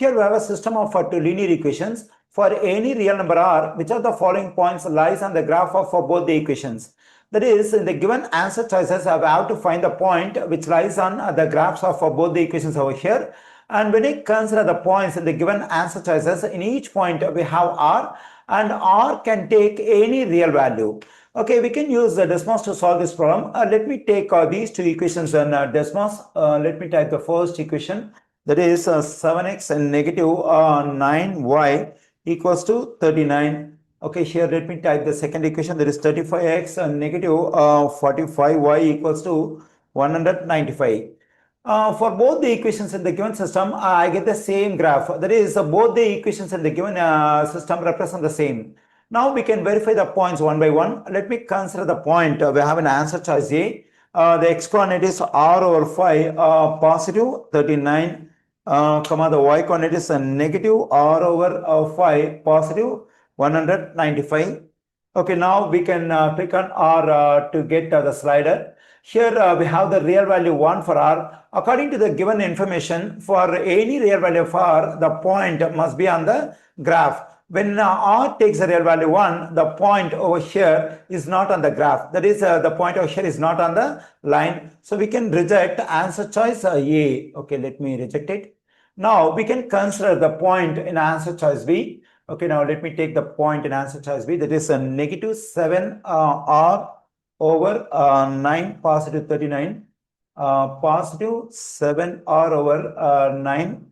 Here we have a system of two linear equations. For any real number r, which of the following points lies on the graph of both the equations? That is, in the given answer choices, I have to find the point which lies on the graphs of both the equations over here. And when we consider the points in the given answer choices, in each point we have r, and r can take any real value. Okay, we can use the Desmos to solve this problem. Let me take these two equations in Desmos. Let me type the first equation. That is 7x and negative 9y equals to 39. Okay, here let me type the second equation. That is 35x and negative 45y equals to 195. For both the equations in the given system, I get the same graph. That is, both the equations in the given system represent the same. Now we can verify the points one by one. Let me consider the point. We have an answer choice A. The x-coordinate is r over 5, positive 39, the y-coordinate is negative r over 5, positive 195. Okay, now we can click on r to get the slider. Here we have the real value 1 for r. According to the given information, for any real value of r, the point must be on the graph. When r takes a real value 1, the point over here is not on the graph. That is, the point over here is not on the line. So we can reject answer choice A. Okay, let me reject it. Now we can consider the point in answer choice B. Okay, now let me take the point in answer choice B. That is a negative 7 r over 9, positive 39, positive 7 r over 9,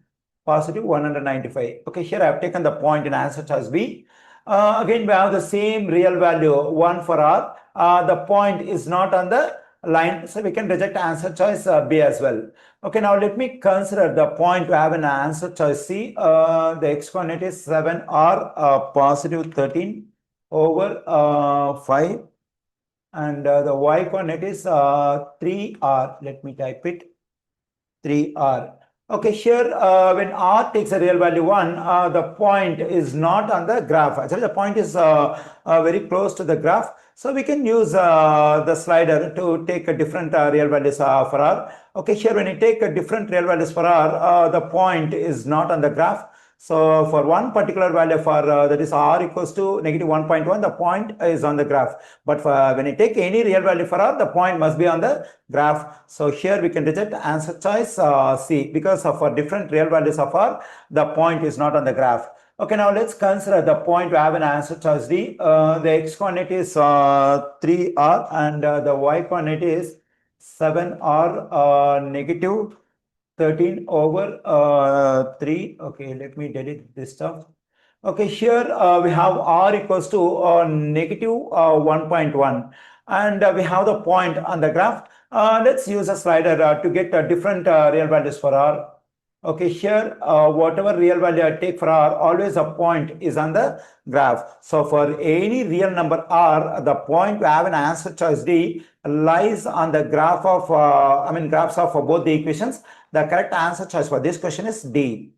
positive 195. Okay, here I have taken the point in answer choice B. Again, we have the same real value 1 for r. The point is not on the line, so we can reject answer choice B as well. Okay, now let me consider the point we have in answer choice C. The x-coordinate is 7r, positive 13 over 5. And the y coordinate is 3r. Let me type it, 3r. Okay, here when r takes a real value 1, the point is not on the graph. Actually, the point is very close to the graph. So we can use the slider to take a different real values for r. Okay, here when you take a different real values for r, the point is not on the graph. So for one particular value for that is r equals to negative 1.1, the point is on the graph. But for, when you take any real value for r, the point must be on the graph. So here we can reject answer choice C, because for different real values of r, the point is not on the graph. Okay, now let's consider the point we have an answer choice D. The x coordinate is 3r and the y coordinate is 7r negative 13 over 3. Okay, let me delete this stuff. Okay, here we have r equals to negative 1.1, and we have the point on the graph. Let's use a slider to get different real values for r. Okay, here whatever real value I take for r, always a point is on the graph. So for any real number r, the point we have an answer choice D lies on the graph of graphs of both the equations. The correct answer choice for this question is D.